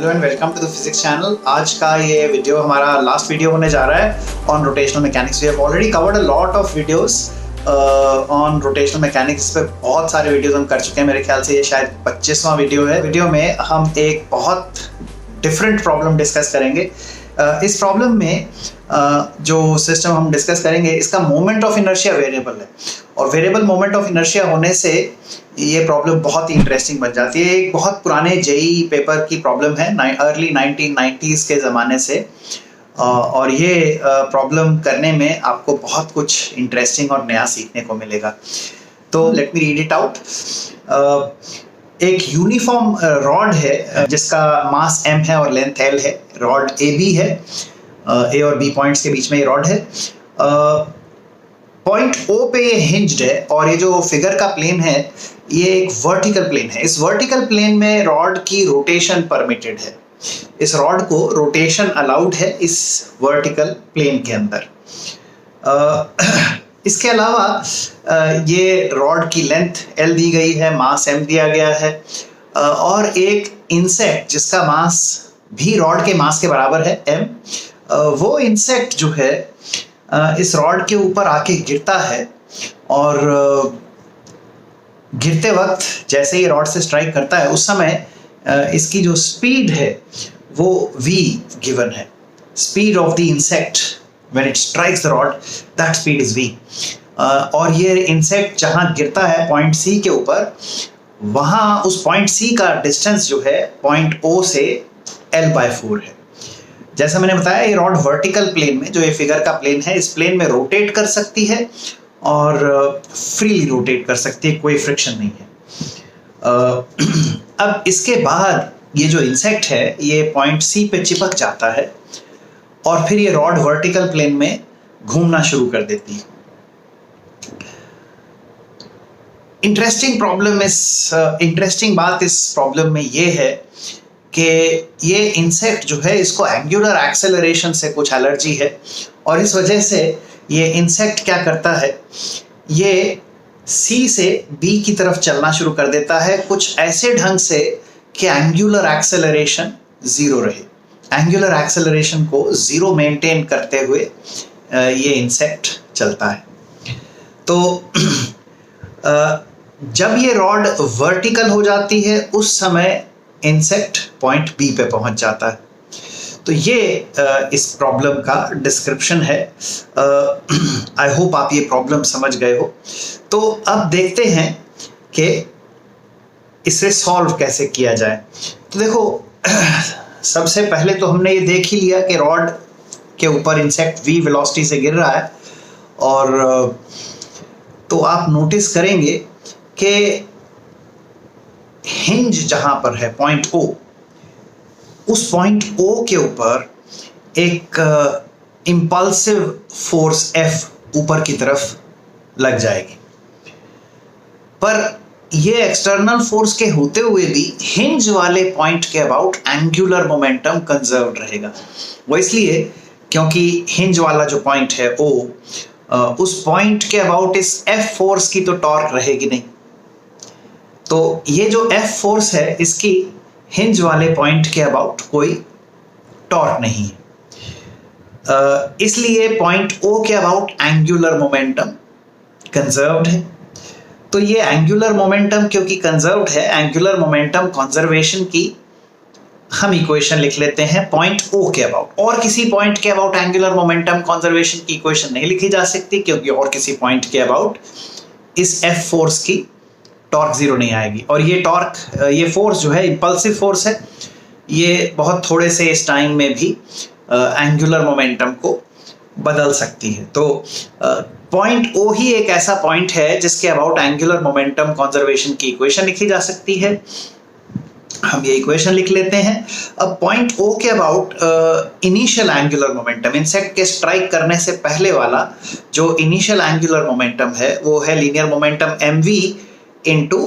Hello and welcome to the physics channel. आज का ये वीडियो हमारा लास्ट वीडियो होने जा रहा है on rotational mechanics. We have already covered a lot of videos on rotational mechanics पे बहुत सारे वीडियोस हम कर चुके हैं। मेरे ख्याल से ये शायद 25वां वीडियो है। वीडियो में हम एक बहुत डिफरेंट प्रॉब्लम डिस्कस करेंगे। इस प्रॉब्लम में जो सिस्टम हम डिस्कस करेंगे इसका मोमेंट ऑफ इनर्शिया वेरिएबल है, और वेरिएबल मोमेंट ऑफ इनर्शिया होने से ये प्रॉब्लम बहुत ही इंटरेस्टिंग बन जाती है। एक बहुत पुराने जेईई पेपर की प्रॉब्लम है, अर्ली 1990s के ज़माने से, और ये प्रॉब्लम करने में आपको बहुत कुछ इंटरेस्टिंग और नया सीखने को मिलेगा। तो let me read it out. एक यूनिफॉर्म रॉड है जिसका मास m है और लेंथ l है। रॉड AB है, A और B पॉइंट्स के बीच में ये रॉड है। पॉइंट O पे ये हिंज्ड है, और ये जो फिगर का प्लेन है ये एक वर्टिकल प्लेन है। इस वर्टिकल प्लेन में रॉड की रोटेशन परमिटेड है। इस रॉड को रोटेशन अलाउड है इस वर्टिकल प्लेन के अंदर। इसके अलावा ये रॉड की लेंथ L दी गई है, मास M दिया गया है, और एक इंसेक्ट जिसका मास भी रॉड के मास के बराबर है M, वो इंसेक्ट जो है इस रॉड के ऊपर आके गिरता है, और गिरते वक्त जैसे ही रॉड से स्ट्राइक करता है उस समय इसकी जो स्पीड है वो v गिवन है। Speed of the insect when it strikes the rod, that speed is v। और ये इंसेक्ट जहां गिरता है पॉइंट C के ऊपर, वहां उस पॉइंट C का डिस्टेंस जो है पॉइंट O से L/4 है। जैसा मैंने बताया, ये रॉड वर्टिकल प्लेन में, जो ये फिगर का प्लेन है, इस प्लेन में रोटेट कर सकती है और फ्रीली रोटेट कर सकती है, कोई फ्रिक्शन नहीं है। अब इसके बाद ये जो इंसेक्ट है ये पॉइंट C पे चिपक जाता है, और फिर ये रॉड वर्टिकल प्लेन में घूमना शुरू कर देती है। इंटरेस्टिंग बात इस प्रॉब्लम में ये है कि ये इंसेक्ट जो है इसको एंगुलर एक्सेलरेशन से कुछ एलर्जी है, और इस वजह से ये इंसेक्ट क्या करता है, ये C से B की तरफ चलना शुरू कर देता है कुछ ऐसे ढंग से कि एंगुलर एक्सेलरेशन जीरो रहे। एंगुलर एक्सेलरेशन को जीरो मेंटेन करते हुए ये इंसेक्ट चलता है। तो जब ये रॉड वर्टिकल हो जाती है उस समय इंसेक्ट पॉइंट B पे पहुंच जाता है। तो ये इस प्रॉब्लम का डिस्क्रिप्शन है। आई होप आप ये प्रॉब्लम समझ गए हो। तो अब देखते हैं कि इसे सॉल्व कैसे किया जाए। तो देखो, सबसे पहले तो हमने ये देख ही लिया कि रॉड के ऊपर इंसेक्ट v वेलोसिटी से गिर रहा है, और तो आप नोटिस करेंगे कि हिंज जहां पर है पॉइंट O, उस पॉइंट O के ऊपर एक इंपल्सिव फोर्स F ऊपर की तरफ लग जाएगी। पर ये एक्सटर्नल फोर्स के होते हुए भी हिंज वाले पॉइंट के अबाउट एंगुलर मोमेंटम कंजर्व्ड रहेगा। वो इसलिए क्योंकि हिंज वाला जो पॉइंट है O, उस पॉइंट के अबाउट इस F फोर्स की तो टॉर्क रहेगी नहीं। तो ये जो F फोर्स है इसकी हिंज वाले पॉइंट के अबाउट कोई टॉर्क नहीं है, इसलिए पॉइंट O के अबाउट एंगुलर मोमेंटम कंजर्व्ड है। तो ये एंगुलर मोमेंटम क्योंकि कंजर्व्ड है, एंगुलर मोमेंटम कंजर्वेशन की हम इक्वेशन लिख लेते हैं पॉइंट O के अबाउट। और किसी पॉइंट के अबाउट एंगुलर मोमेंटम कंजर्वेशन की इक्वेशन नहीं लिखी जा सकती, क्योंकि और किसी पॉइंट के अबाउट इस F फोर्स की टॉर्क जीरो नहीं आएगी। और ये टॉर्क, ये फोर्स जो है इंपल्सिव फोर्स है, ये बहुत थोड़े से इस टाइम में भी एंगुलर मोमेंटम को बदल सकती है। तो पॉइंट O ही एक ऐसा पॉइंट है जिसके अबाउट एंगुलर मोमेंटम कंजर्वेशन की इक्वेशन लिखी जा सकती है। हम ये इक्वेशन लिख लेते हैं। अब पॉइंट O के about initial angular momentum, insect के स्ट्राइक करने से पहले वाला जो इनिशियल एंगुलर मोमेंटम है वो है linear momentum mv into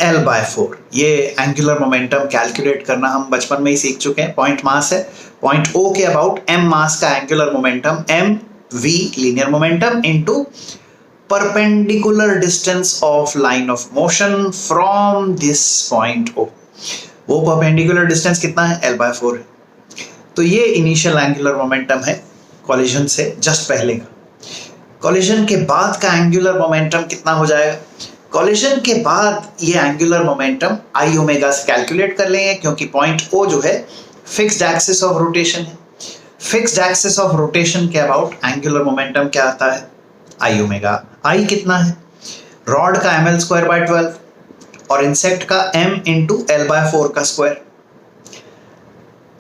L/4। ये एंगुलर मोमेंटम कैलकुलेट करना हम बचपन में ही सीख चुके हैं। पॉइंट मास है, पॉइंट O के अबाउट m मास का angular momentum mv linear momentum into perpendicular distance of line of motion from this point O। O perpendicular distance कितना है, l/4 है। तो ये इनिशियल एंगुलर मोमेंटम है कॉलिजन से जस्ट पहले का। कॉलिजन के बाद का एंगुलर मोमेंटम कितना हो जाएगा? कॉलिजन के बाद ये एंगुलर मोमेंटम आई ओमेगा से कैलकुलेट कर लेंगे, क्योंकि पॉइंट ओ जो है फिक्स्ड एक्सिस ऑफ रोटेशन है। फिक्स्ड एक्सिस ऑफ रोटेशन के अबाउट एंगुलर मोमेंटम क्या आता है? आई ओमेगा। आई कितना है? रॉड का ml²/12 और इंसेक्ट का m इंटू l/4 का स्क्वायर,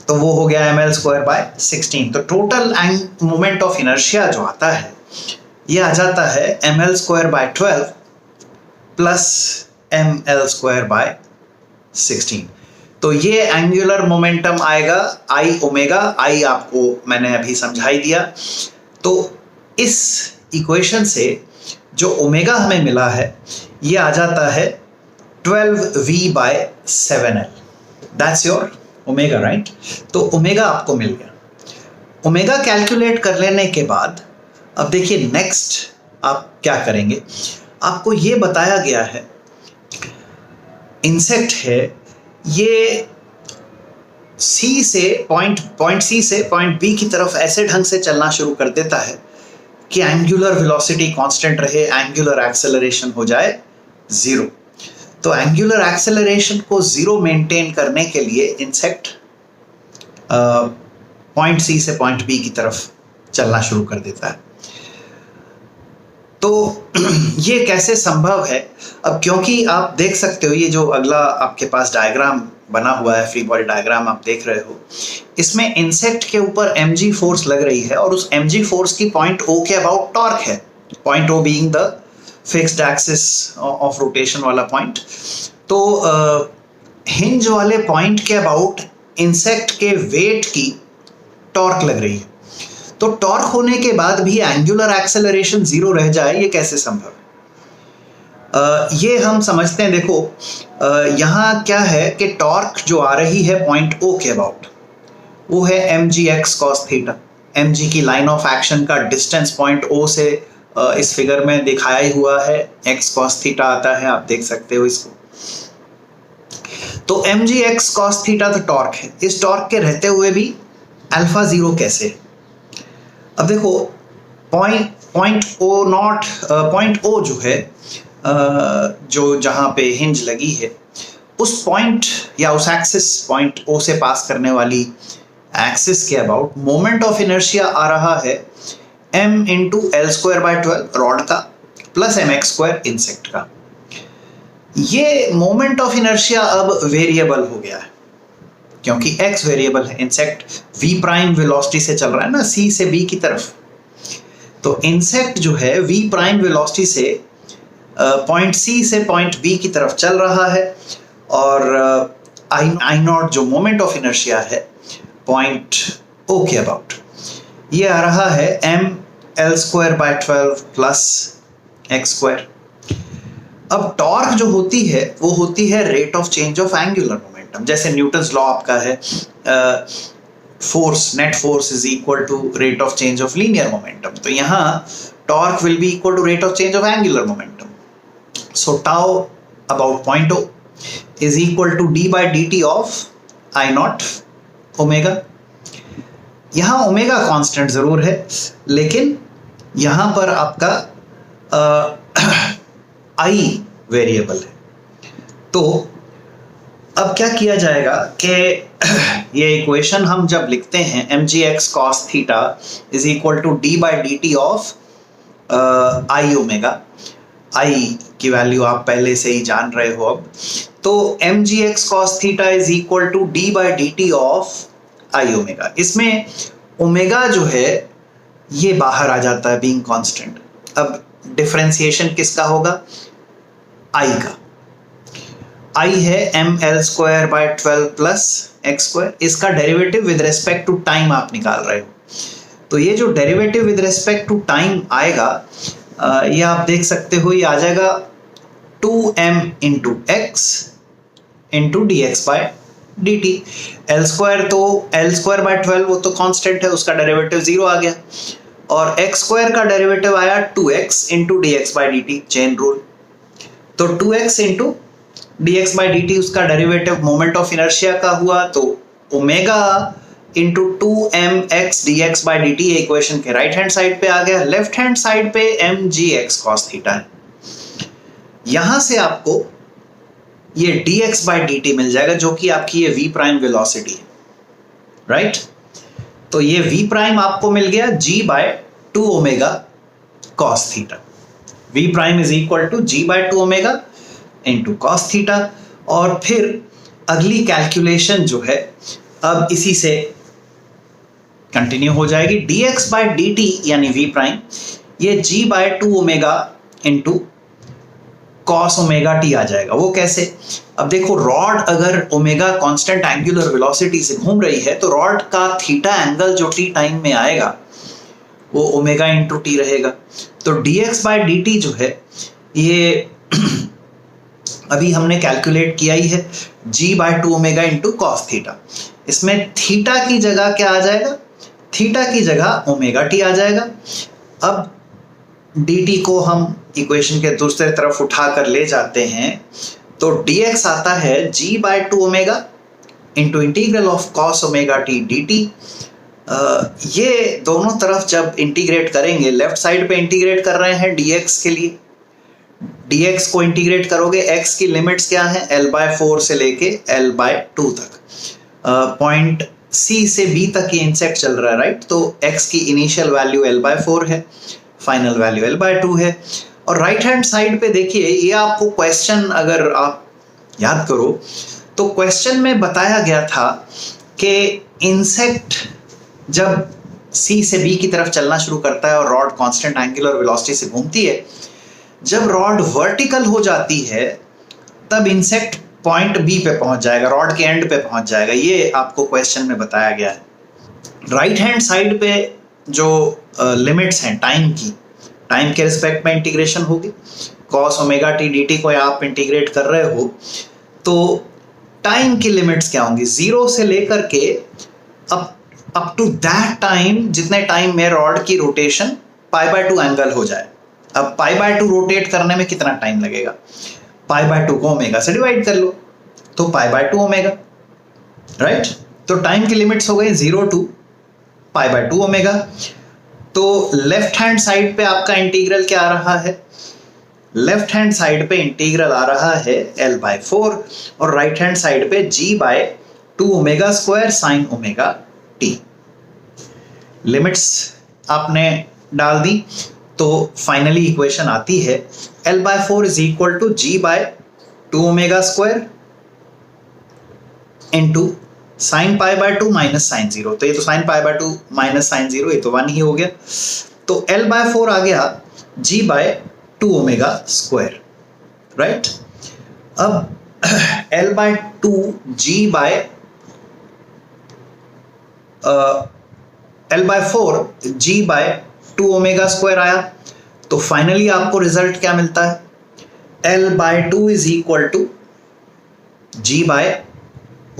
तो वो हो गया ml²/16। तो टोटल मोमेंट ऑफ इनर्शिया जो आता है ये आ जाता है ml²/12 प्लस ml²/16। तो ये एंगुलर मोमेंटम आएगा आई ओमेगा। आई आपको मैंने अभी समझाई दिया। तो इस इक्वेशन से जो ओमेगा हमें मिला है ये आ जाता है 12v/7l। That's your omega, right? तो ओमेगा आपको मिल गया। ओमेगा कैलकुलेट कर लेने के बाद अब देखिए नेक्स्ट आप क्या करेंगे। आपको ये बताया गया है इंसेक्ट है, ये सी से पॉइंट सी से पॉइंट बी की तरफ ऐसे ढंग से चलना शुरू कर देता है कि एंगुलर वेलोसिटी कांस्टेंट रहे, एंगुलर एक्सेलरेशन हो जाए 0। तो एंगुलर एक्सेलरेशन को 0 मेंटेन करने के लिए इंसेक्ट पॉइंट सी से पॉइंट बी की तरफ चलना शुरू कर देता है। तो ये कैसे संभव है? अब क्योंकि आप देख सकते हो ये जो अगला आपके पास डायग्राम बना हुआ है, फ्री बॉडी डायग्राम आप देख रहे हो, इसमें इंसेक्ट के ऊपर mg फोर्स लग रही है और उस mg फोर्स की पॉइंट O के अबाउट टॉर्क है, point O being the fixed axis of rotation वाला पॉइंट। तो हिंज वाले पॉइंट के अबाउट इंसेक्ट के वेट की टॉर्क लग रही है। तो टॉर्क होने के बाद भी एंगुलर एक्सेलरेशन 0 रह जाए, ये कैसे संभव है? ये हम समझते हैं। देखो यहाँ क्या है कि टॉर्क जो आ रही है पॉइंट O के अबाउट वो है mgx cos थीटा। mg की लाइन ऑफ एक्शन का डिस्टेंस पॉइंट O से इस फिगर में दिखाया ही हुआ है, x cos थीटा आता है, आप देख सकते हो इसको। तो mgx cos थीटा तो टॉर्क है। इस टॉर्क के रहते हुए भी अल्फा 0 कैसे? अब देखो पॉइंट O जो है जो जहां पे हिंज लगी है उस पॉइंट या उस एक्सिस पॉइंट O से पास करने वाली एक्सिस के अबाउट मोमेंट ऑफ इनर्शिया आ रहा है m इंटू l²/12 रॉड का प्लस mx² इंसेक्ट का। ये मोमेंट ऑफ इनर्शिया अब वेरिएबल हो गया है क्योंकि x वेरिएबल है। इंसेक्ट v प्राइम वेलोसिटी से चल रहा है ना, c से b की तरफ। तो इंसेक्ट जो है v प्राइम वेलोसिटी से पॉइंट C से पॉइंट B की तरफ चल रहा है और I नॉट जो मोमेंट ऑफ इनर्शिया है पॉइंट O के अबाउट ये आ रहा है ml²/12 प्लस x²। अब टॉर्क जो होती है वो होती है rate of change of angular momentum. जैसे न्यूटन्स लॉ आपका है force, net force is equal to rate of change of linear momentum. तो यहाँ torque will be equal to rate of change of angular momentum. So tau about point O is equal to d by dt of I naught omega। यहाँ omega constant जरूर है लेकिन यहाँ पर आपका I variable है। तो अब क्या किया जाएगा कि ये इक्वेशन हम जब लिखते हैं mgx cos theta is equal to d by dt of I omega. I की वैल्यू आप पहले से ही जान रहे हो। अब तो mgx cos theta is equal to d by dt of I omega. इसमें ओमेगा जो है ये बाहर आ जाता है बीइंग कांस्टेंट। अब डिफरेंशिएशन किसका होगा? I का। I है ml²/12 प्लस x²। इसका derivative with respect to time आप निकाल रहे हो। तो ये जो derivative with respect to time आएगा ये आप देख सकते हो, ये आ जाएगा 2m into x into dx/dt। l² तो l²/12 वो तो कांस्टेंट है, उसका डेरिवेटिव 0 आ गया और x² का डेरिवेटिव आया 2x into dx/dt, chain rule. तो 2x into dx by dt उसका डेरिवेटिव मोमेंट ऑफ इनर्शिया का हुआ, तो omega into 2mx dx by dt equation के राइट हैंड साइड पे आ गया। लेफ्ट हैंड साइड पे mgx cos थीटा है। यहां से आपको ये dx by dt मिल जाएगा जो कि आपकी ये v प्राइम वेलोसिटी है, राइट। तो ये v प्राइम आपको मिल गया g by 2 omega cos theta. v prime is equal to g by 2 omega into cos theta. और फिर अगली कैलकुलेशन जो है अब इसी से कंटिन्यू हो जाएगी। dx by dt यानी v प्राइम ये g by 2 omega into cos omega t आ जाएगा। वो कैसे? अब देखो, रॉड अगर ओमेगा कांस्टेंट एंगुलर वेलोसिटी से घूम रही है तो रॉड का थीटा एंगल जो t टाइम में आएगा वो ओमेगा इंटू टी रहेगा। तो dx by dt जो है ये अभी हमने कैलकुलेट किया ही है, g by 2 omega into cos theta. इसमें थीटा की जगह क्या आ जाएगा? थीटा की जगह ओमेगा टी आ जाएगा। अब dt को हम इक्वेशन के दूसरे तरफ उठा कर ले जाते हैं तो dx आता है g by 2 omega into integral of cos omega T dt। ये दोनों तरफ जब इंटीग्रेट करेंगे, लेफ्ट साइड पे इंटीग्रेट कर रहे हैं dx के लिए, dx को इंटीग्रेट करोगे, x की लिमिट्स क्या है? l/4 से लेके l/2 तक। पॉइंट C से B तक ये इंसेक्ट चल रहा है, राइट। तो x की इनिशियल वैल्यू l/4 है, फाइनल वैल्यू l/2 है। और राइट हैंड साइड पे देखिए, ये आपको क्वेश्चन अगर आप याद करो तो क्वेश्चन में बताया गया था कि इंसेक्ट जब C से B की तरफ चलना शुरू करता है और रॉड कांस्टेंट एंगुलर वेलोसिटी से घूमती है, जब रॉड वर्टिकल हो जाती है तब इंसेक्ट पॉइंट B पे पहुंच जाएगा, रॉड के एंड पे पहुंच जाएगा। ये आपको क्वेश्चन में बताया गया है। राइट हैंड साइड पे जो लिमिट्स हैं टाइम की, टाइम के रिस्पेक्ट में इंटीग्रेशन होगी। cos ओमेगा टी dt को आप इंटीग्रेट कर रहे हो तो टाइम की लिमिट्स क्या होंगी? 0 से लेकर के अप टू दैट टाइम जितने टाइम में रॉड की रोटेशन π/2 एंगल हो जाए। अब π/2 रोटेट करने में कितना टाइम लगेगा? π/2 को ओमेगा से डिवाइड कर लो तो π/2 ओमेगा, राइट। तो टाइम की लिमिट्स हो गई 0 टू π/2 ओमेगा। तो लेफ्ट हैंड साइड पे आपका इंटीग्रल क्या आ रहा है? लेफ्ट हैंड साइड पे इंटीग्रल आ रहा है l/4 और राइट हैंड साइड पे g by 2 omega square sine omega t. Limits आपने डाल दी तो फाइनली इक्वेशन आती है l/4 is equal to g by 2 omega square into sine π/2 minus sine 0। तो ये तो साइन π/2 माइनस साइन 0, ये तो 1 ही हो गया। तो l/4 आ गया g by 2 omega square, right. अब l/2 g by l/4 g by 2 omega square आया। तो फाइनली आपको रिजल्ट क्या मिलता है? l/2 is equal to g by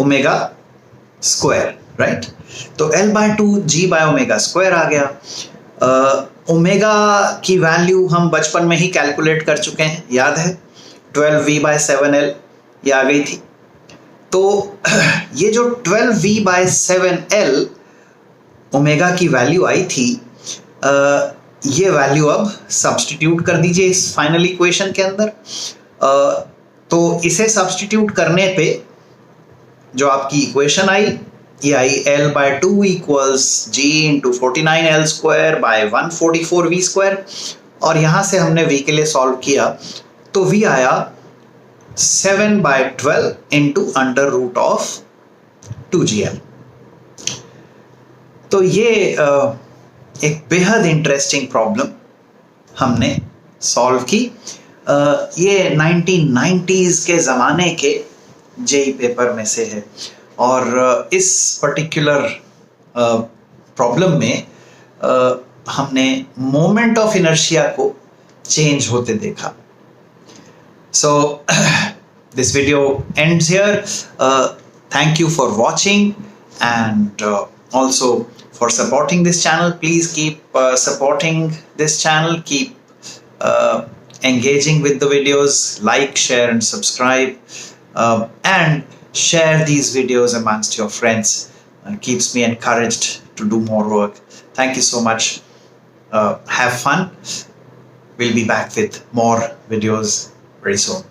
omega square, right. तो l/2 g by omega square आ गया। ओमेगा की वैल्यू हम बचपन में ही कैलकुलेट कर चुके हैं, याद है, 12v/7l ये आ गई थी। तो ये जो 12v/7l ओमेगा की वैल्यू आई थी, ये वैल्यू अब सब्स्टिट्यूट कर दीजिए इस फाइनल इक्वेशन के अंदर। तो इसे सब्स्टिट्यूट करने पे जो आपकी इक्वेशन आई, ये आई l/2 equals g into 49l square by 144v square. और यहाँ से हमने v के लिए सॉल्व किया तो v आया 7/12 into under root of 2gl। तो ये एक बेहद इंटरेस्टिंग प्रॉब्लम हमने सॉल्व की। ये 1990s के ज़माने के जेई पेपर में से है और इस पर्टिकुलर प्रॉब्लम में हमने मोमेंट ऑफ इनर्शिया को चेंज होते देखा। So this video ends here. Thank you for watching and also for supporting this channel. Please keep supporting this channel, keep engaging with the videos, like, share and subscribe. and share these videos amongst your friends. Keeps me encouraged to do more work. Thank you so much. Have fun. We'll be back with more videos very soon.